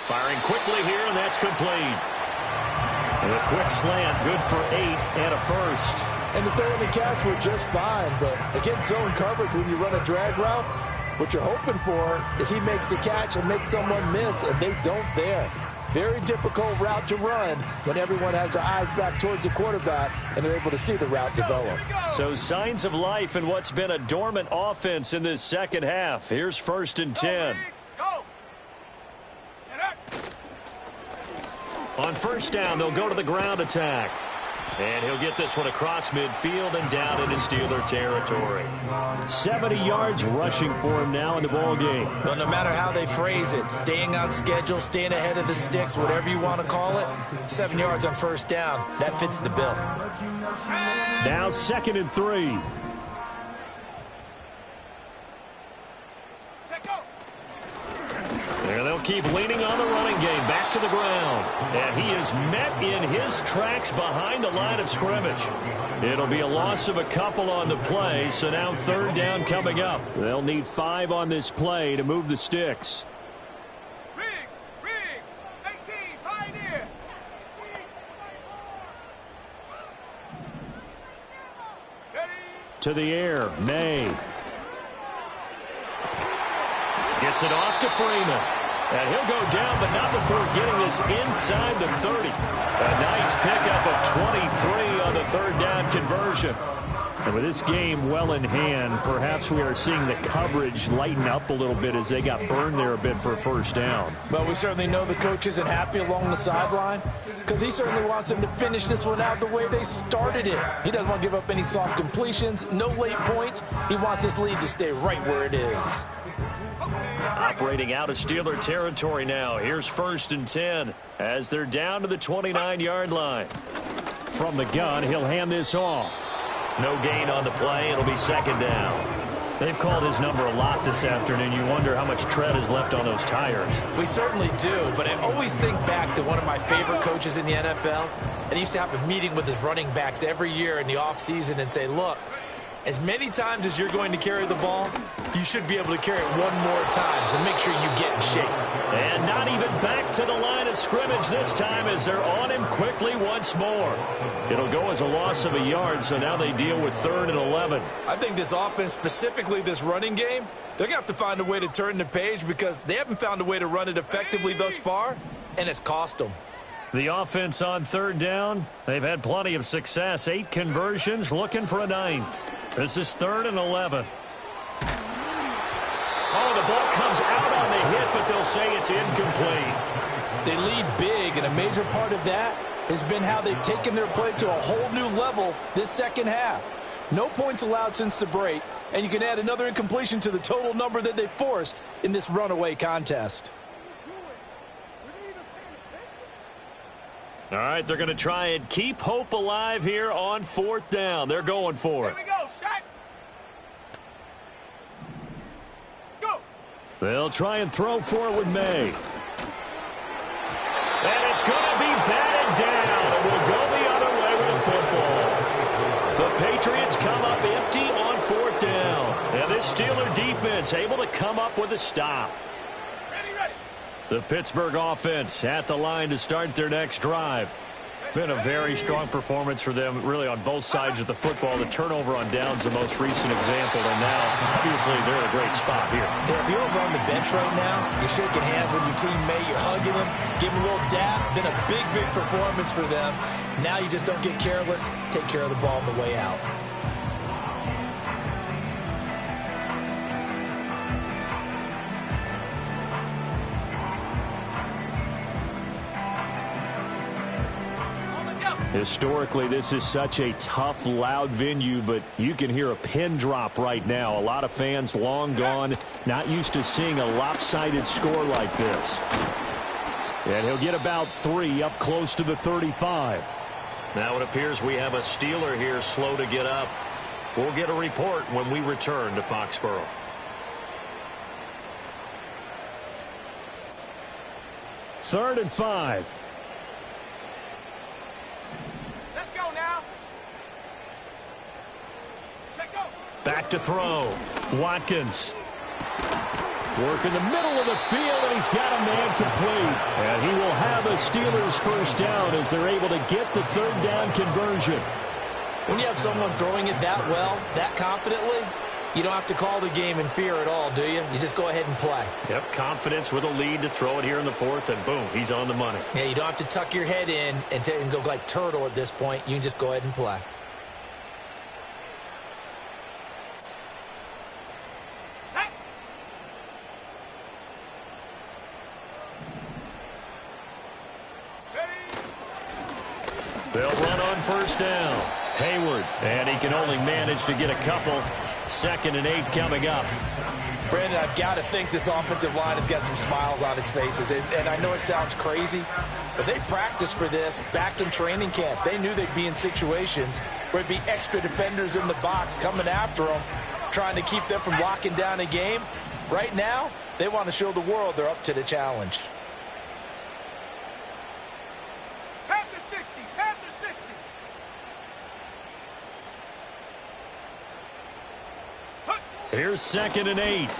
Firing quickly here, and that's complete. And a quick slant, good for 8 and a first. And the throw and the catch were just fine, but against zone coverage, when you run a drag route, what you're hoping for is he makes the catch and makes someone miss, and they don't there. Very difficult route to run when everyone has their eyes back towards the quarterback and they're able to see the route develop. So signs of life in what's been a dormant offense in this second half. Here's 1st and 10. On first down, they'll go to the ground attack. And he'll get this one across midfield and down into Steeler territory. 70 yards rushing for him now in the ball game. Well, no matter how they phrase it, staying on schedule, staying ahead of the sticks, whatever you want to call it, 7 yards on first down, that fits the bill. Now 2nd and 3. And they'll keep leaning on the running game. Back to the ground. And he is met in his tracks behind the line of scrimmage. It'll be a loss of a couple on the play, so now 3rd down coming up. They'll need 5 on this play to move the sticks. Riggs, 18, Pioneer. To the air, May. Gets it off to Freeman. And he'll go down, but not before getting this inside the 30. A nice pickup of 23 on the 3rd down conversion. And with this game well in hand, perhaps we are seeing the coverage lighten up a little bit as they got burned there a bit for a first down. But we certainly know the coach isn't happy along the sideline because he certainly wants them to finish this one out the way they started it. He doesn't want to give up any soft completions, no late points. He wants his lead to stay right where it is. Operating out of Steeler territory now. Here's 1st and 10 as they're down to the 29-yard line. From the gun, he'll hand this off. No gain on the play. It'll be 2nd down. They've called his number a lot this afternoon. You wonder how much tread is left on those tires. We certainly do, but I always think back to one of my favorite coaches in the NFL, and he used to have a meeting with his running backs every year in the offseason and say, look, as many times as you're going to carry the ball, you should be able to carry it one more time, so make sure you get in shape. And not even back to the line of scrimmage this time as they're on him quickly once more. It'll go as a loss of a yard, so now they deal with 3rd and 11. I think this offense, specifically this running game, they're going to have to find a way to turn the page because they haven't found a way to run it effectively thus far, and it's cost them. The offense on 3rd down, they've had plenty of success. 8 conversions, looking for a 9th. This is 3rd and 11. Oh, the ball comes out on the hit, but they'll say it's incomplete. They lead big, and a major part of that has been how they've taken their play to a whole new level this second half. No points allowed since the break, and you can add another incompletion to the total number that they forced in this runaway contest. All right, they're going to try and keep hope alive here on 4th down. They're going for it. Here we go, set. Go. They'll try and throw for it with May. And it's going to be batted down. It will go the other way with the football. The Patriots come up empty on 4th down. And this Steeler defense able to come up with a stop. The Pittsburgh offense at the line to start their next drive. Been a very strong performance for them, really, on both sides of the football. The turnover on downs, the most recent example, and now, obviously, they're in a great spot here. Yeah, if you're over on the bench right now, you're shaking hands with your teammate, you're hugging him, giving him a little dab. Been a big, big performance for them. Now you just don't get careless. Take care of the ball on the way out. Historically, this is such a tough, loud venue, but you can hear a pin drop right now. A lot of fans long gone, not used to seeing a lopsided score like this. And he'll get about 3 up close to the 35. Now it appears we have a Steeler here slow to get up. We'll get a report when we return to Foxborough. Third and 5. Let's go now. Check go. Back to throw. Watkins. Work in the middle of the field, and he's got a man complete. And he will have a Steelers first down as they're able to get the 3rd down conversion. When you have someone throwing it that well, that confidently, you don't have to call the game in fear at all, do you? You just go ahead and play. Yep, confidence with a lead to throw it here in the 4th, and boom, he's on the money. Yeah, you don't have to tuck your head in and go like turtle at this point. You can just go ahead and play. Set. Ready. They'll run on first down. Hayward, and he can only manage to get a couple. 2nd and 8 coming up. Brandon, I've got to think this offensive line has got some smiles on its faces. And I know it sounds crazy, but they practiced for this back in training camp. They knew they'd be in situations where it'd be extra defenders in the box coming after them, trying to keep them from locking down a game. Right now, they want to show the world they're up to the challenge. Half the 60, half the 60. Here's 2nd and 8.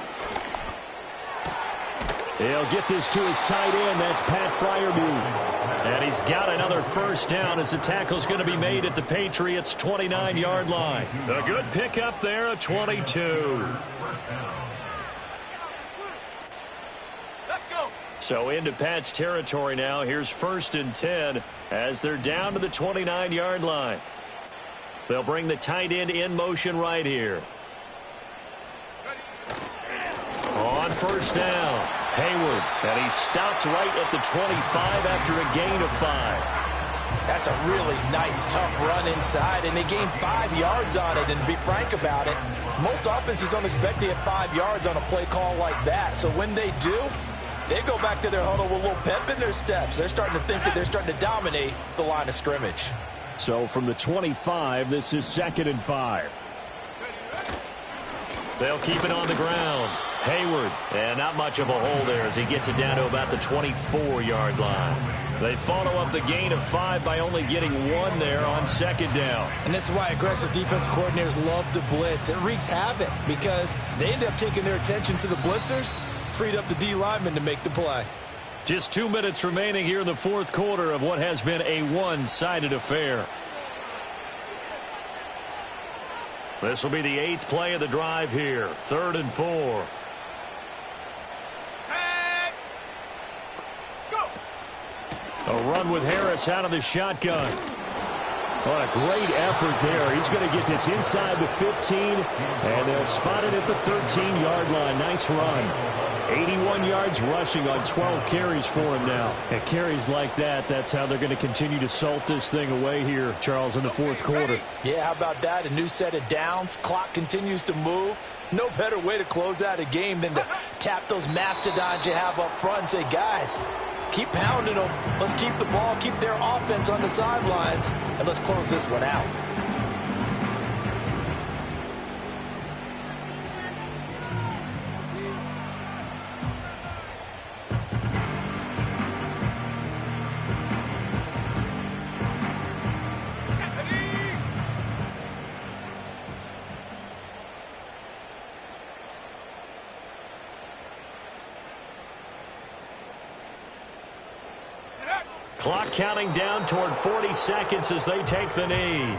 He'll get this to his tight end. That's Pat Freiermuth. And he's got another first down as the tackle's going to be made at the Patriots' 29-yard line. A good pickup there, a 22. Let's go. So into Pat's territory now. Here's 1st and 10 as they're down to the 29-yard line. They'll bring the tight end in motion right here. On first down, Hayward, and he stopped right at the 25 after a gain of 5. That's a really nice, tough run inside, and they gained 5 yards on it. And to be frank about it, most offenses don't expect to get 5 yards on a play call like that. So when they do, they go back to their huddle with a little pep in their steps. They're starting to think that they're starting to dominate the line of scrimmage. So from the 25, this is 2nd and 5. They'll keep it on the ground. Hayward, and not much of a hole there as he gets it down to about the 24-yard line. They follow up the gain of 5 by only getting 1 there on 2nd down. And this is why aggressive defense coordinators love to blitz. It wreaks havoc because they end up taking their attention to the blitzers, freed up the D lineman to make the play. Just 2 minutes remaining here in the 4th quarter of what has been a one-sided affair. This will be the 8th play of the drive here. 3rd and 4. A run with Harris out of the shotgun. What a great effort there. He's going to get this inside the 15, and they'll spot it at the 13-yard line. Nice run. 81 yards rushing on 12 carries for him now. And carries like that, that's how they're going to continue to salt this thing away here, Charles, in the 4th quarter. Yeah, how about that? A new set of downs. Clock continues to move. No better way to close out a game than to tap those mastodons you have up front and say, guys, keep pounding them. Let's keep the ball, keep their offense on the sidelines, and let's close this one out. Clock counting down toward 40 seconds as they take the knee.